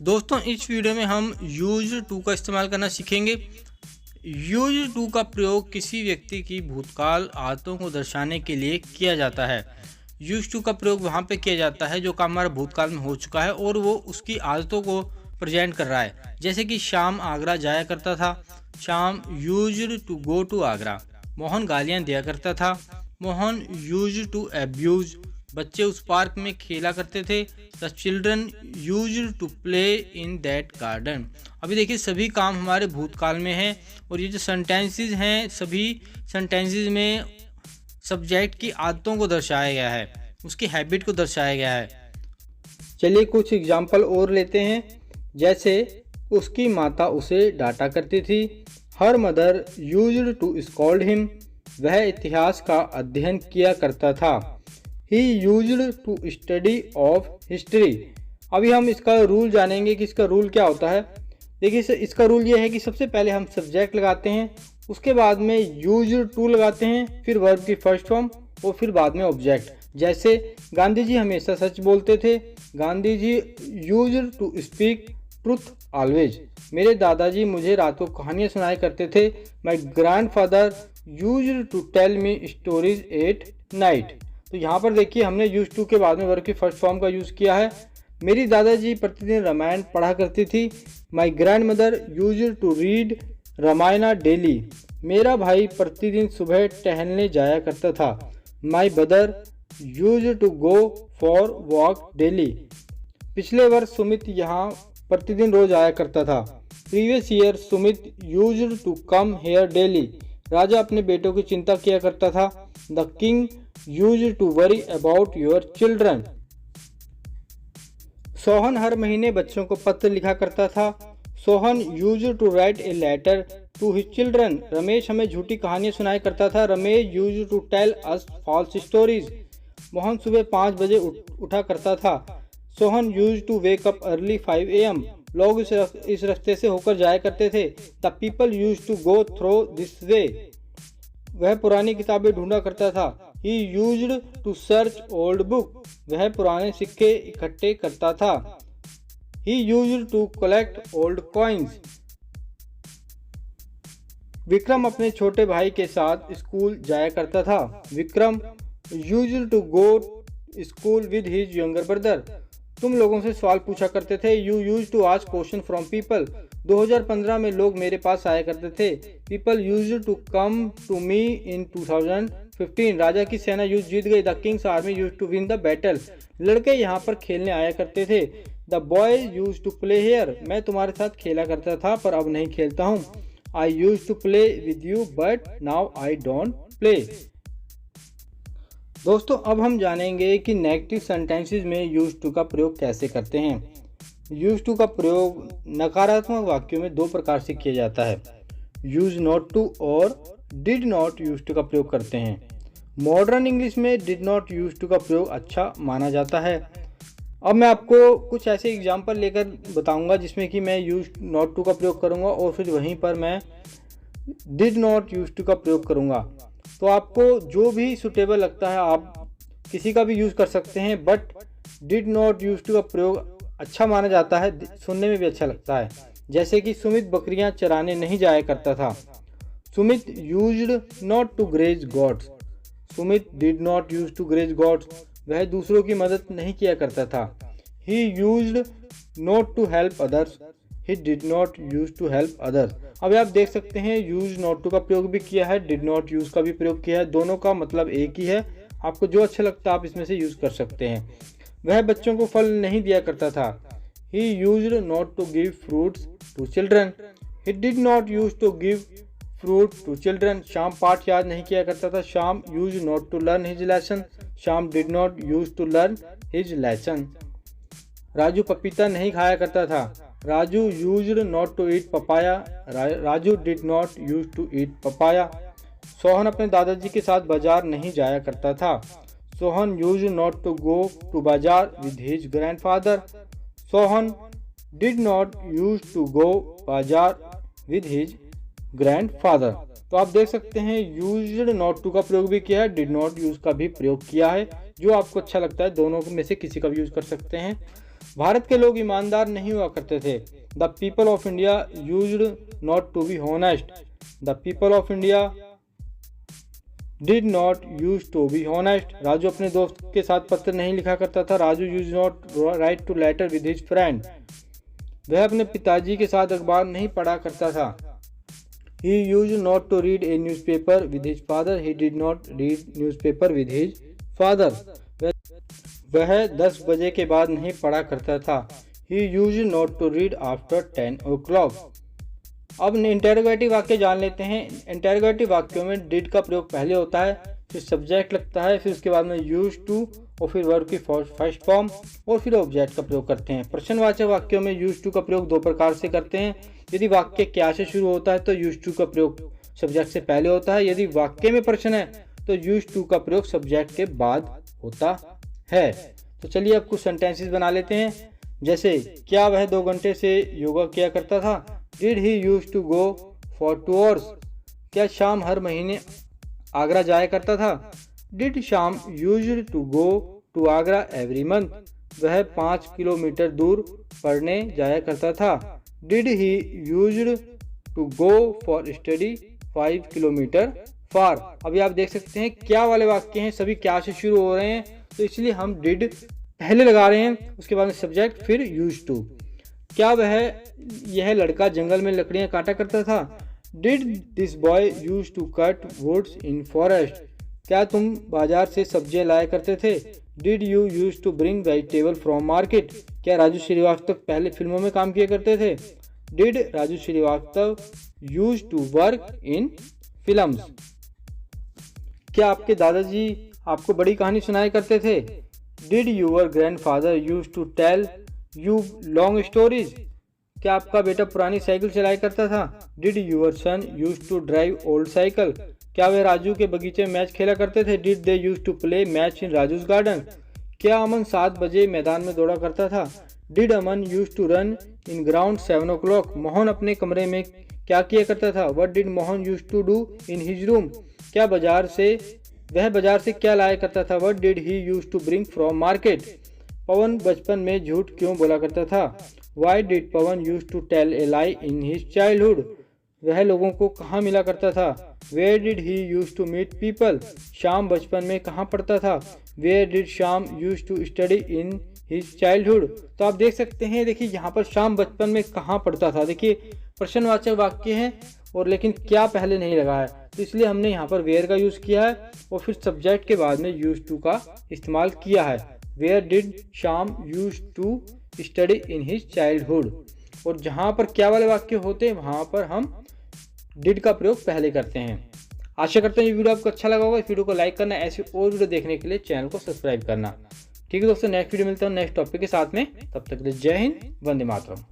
दोस्तों इस वीडियो में हम यूज टू का इस्तेमाल करना सीखेंगे। यूज टू का प्रयोग किसी व्यक्ति की भूतकाल आदतों को दर्शाने के लिए किया जाता है। यूज टू का प्रयोग वहाँ पे किया जाता है जो काम हमारा भूतकाल में हो चुका है और वो उसकी आदतों को प्रेजेंट कर रहा है। जैसे कि श्याम आगरा जाया करता था, Shyam use to go to Agra. Mohan गालियाँ दिया करता था, मोहन यूज टू एब्यूज। बच्चे उस पार्क में खेला करते थे, the children used to play in that garden. अभी देखिए सभी काम हमारे भूतकाल में हैं और ये जो सेंटेंसेस हैं सभी सेंटेंसेस में सब्जेक्ट की आदतों को दर्शाया गया है, उसकी हैबिट को दर्शाया गया है। चलिए कुछ एग्जाम्पल और लेते हैं। जैसे उसकी माता उसे डांटा करती थी, her mother used to scold him. वह इतिहास का अध्ययन किया करता था, he used to study of history. अभी हम इसका रूल जानेंगे कि इसका रूल क्या होता है। देखिए इसका रूल ये है कि सबसे पहले हम सब्जेक्ट लगाते हैं, उसके बाद में यूज्ड टू लगाते हैं, फिर वर्ब की फर्स्ट फॉर्म और फिर बाद में ऑब्जेक्ट। जैसे गांधी जी हमेशा सच बोलते थे, Gandhi ji used to speak truth always. मेरे दादाजी मुझे रातों कहानियाँ सुनाया करते थे, my grandfather used to tell me stories at night. तो यहाँ पर देखिए हमने यूज टू के बाद में वर्ब की फर्स्ट फॉर्म का यूज़ किया है। मेरी दादाजी प्रतिदिन रामायण पढ़ा करती थी, my grandmother used to read Ramayana daily. मेरा भाई प्रतिदिन सुबह टहलने जाया करता था, my brother used to go for walk daily. पिछले वर्ष सुमित यहाँ प्रतिदिन रोज आया करता था, previous year Sumit used to come here daily. राजा अपने बेटों की चिंता किया करता था, the king used to worry about your children. Sohan हर महीने बच्चों को पत्र लिखा करता था, Sohan used to write a letter to his children. Ramesh हमें झूठी कहानियां सुनाया करता था, Ramesh used to tell us false stories. Mohan सुबह 5 बजे उठा करता था, Sohan used to wake up early 5 AM। लोग इस रास्ते से होकर जाया करते थे, the people used to go through this way. वह पुरानी किताबें ढूंढा करता था, he used to search old book. वह पुराने सिक्के इकट्ठे करता था, he used to collect old coins. Vikram अपने छोटे भाई के साथ स्कूल जाया करता था, Vikram used to go school with his younger brother. तुम लोगों से सवाल पूछा करते थे, you used to ask question from people. 2015 में लोग मेरे पास आया करते थे, people used to come to me in 2015। राजा की सेना युद्ध जीत गई, the king's army used to win the battle. लड़के यहाँ पर खेलने आया करते थे, the boy used to play here. मैं तुम्हारे साथ खेला करता था पर अब नहीं खेलता हूँ, I used to play with you but now I don't play. दोस्तों अब हम जानेंगे कि नेगेटिव सेंटेंसेस में यूज टू का प्रयोग कैसे करते हैं। यूज टू का प्रयोग नकारात्मक वाक्यों में 2 प्रकार से किया जाता है, यूज नॉट टू और डिड नॉट यूज टू का प्रयोग करते हैं। मॉडर्न इंग्लिश में डिड नॉट यूज टू का प्रयोग अच्छा माना जाता है। अब मैं आपको कुछ ऐसे एग्जाम्पल लेकर बताऊंगा जिसमें कि मैं यूज नॉट टू का प्रयोग करूंगा और फिर वहीं पर मैं डिड नॉट यूज टू का प्रयोग करूंगा। तो आपको जो भी सुटेबल लगता है आप किसी का भी यूज़ कर सकते हैं, but did not use to का प्रयोग अच्छा माना जाता है, सुनने में भी अच्छा लगता है। जैसे कि सुमित बकरियां चराने नहीं जाया करता था, Sumit used not to graze gods. Sumit did not use to graze gods, वह दूसरों की मदद नहीं किया करता था, he used not to help others, he did not use to help others. अब आप देख सकते हैं यूज नॉट टू का प्रयोग भी किया है, डिड नॉट यूज का भी प्रयोग किया है, दोनों का मतलब एक ही है। आपको जो अच्छा लगता है आप इसमें से यूज कर सकते हैं। वह बच्चों को फल नहीं दिया करता था, he used not to give fruits to children, he did not use to give fruit to children. Shyam पाठ याद नहीं किया करता था, Shyam use not to learn his lesson, Shyam did not use to learn his lesson. Raju पपीता नहीं खाया करता था, Raju used not to eat papaya, Raju did not use to eat papaya. Sohan अपने दादाजी के साथ बाजार नहीं जाया करता था, Sohan used not to go to bazaar with his grandfather, Sohan did not use to go bazaar with his grandfather. तो आप देख सकते हैं यूज्ड नॉट टू का प्रयोग भी किया है, डिड नॉट यूज का भी प्रयोग किया है। जो आपको अच्छा लगता है दोनों में से किसी का भी यूज कर सकते हैं। भारत के लोग ईमानदार नहीं हुआ करते थे। The people of India used not to be honest. The people of India did not use to be honest. Raju अपने दोस्त के साथ पत्र नहीं लिखा करता था। Raju use not write to letter with his friend. वह अपने पिताजी के साथ अखबार नहीं पढ़ा करता था। He used not to read a newspaper with his father. He did not read newspaper with his father. वह 10 बजे के बाद नहीं पढ़ा करता था। He used not to read after 10 o'clock. अब इंटेरोगेटिव वाक्य जान लेते हैं। इंटेरोगेटिव वाक्यों में डिड का प्रयोग पहले होता है, फिर सब्जेक्ट लगता है, फिर उसके बाद में यूज टू और फिर वर्ब की फर्स्ट फॉर्म और फिर ऑब्जेक्ट का प्रयोग करते हैं। प्रश्नवाचक वाक्यों में यूज टू का प्रयोग दो प्रकार से करते हैं। यदि वाक्य क्या से शुरू होता है तो यूज टू का प्रयोग सब्जेक्ट से पहले होता है। यदि वाक्य में प्रश्न है तो यूज टू का प्रयोग सब्जेक्ट के बाद होता है। तो चलिए अब कुछ सेंटेंसेस बना लेते हैं। जैसे, क्या वह 2 घंटे से योगा किया करता था? Did he use to go for 2 hours? क्या शाम हर महीने आगरा जाया करता था? Did Sham used to go to Agra every month? वह 5 किलोमीटर दूर पढ़ने जाया करता था। Did he used to go for study 5 kilometre far? अभी आप देख सकते हैं क्या वाले वाक्य हैं, सभी क्या से शुरू हो रहे हैं, तो इसलिए हम डिड पहले लगा रहे हैं, उसके बाद में सब्जेक्ट फिर यूज टू। क्या यह लड़का जंगल में लकड़ियां काटा करता था? Did this boy use to cut woods in forest? क्या तुम बाजार से सब्जियां लाया करते थे? Did you use to bring vegetable from market? क्या राजू श्रीवास्तव पहले फिल्मों में काम किया करते थे? Did Raju Srivastava use to work in films? क्या आपके दादाजी आपको बड़ी कहानी सुनाया करते थे? Did your grandfather use to tell you long stories? क्या आपका बेटा पुरानी साइकिल चलाया करता था? Did your son use to drive old cycle? क्या वे राजू के बगीचे में मैच खेला करते थे? Did they use to play match in Raju's garden? क्या अमन 7 बजे मैदान में दौड़ा करता था? Did Aman use to run in ground 7 o'clock? Mohan अपने कमरे में क्या किया करता था? What did Mohan use to do in his room? क्या वह बाजार से क्या लाया करता था? What did he use to bring from market? Pawan बचपन में झूठ क्यों बोला करता था? Why did Pawan use to tell a lie in his childhood? वह लोगों को कहाँ मिला करता था? Where did he use to meet people? Shyam बचपन में कहाँ पढ़ता था? Where did Shyam use to study in his childhood? तो आप देख सकते हैं, देखिए यहाँ पर श्याम बचपन में कहाँ पढ़ता था। देखिए प्रश्नवाचक वाक्य है और लेकिन क्या पहले नहीं लगा है, तो इसलिए हमने यहाँ पर वेयर का यूज किया है और फिर सब्जेक्ट के बाद में यूज टू का इस्तेमाल किया है। Where did Shyam use to study in his childhood? और जहाँ पर क्या वाले वाक्य होते हैं वहाँ पर हम डिड का प्रयोग पहले करते हैं। आशा करते हैं ये वीडियो आपको अच्छा लगा होगा। इस वीडियो को लाइक करना, ऐसी और वीडियो देखने के लिए चैनल को सब्सक्राइब करना। ठीक है दोस्तों, नेक्स्ट वीडियो मिलता हूँ नेक्स्ट टॉपिक के साथ में। तब तक के लिए जय हिंद, वंदे मातरम।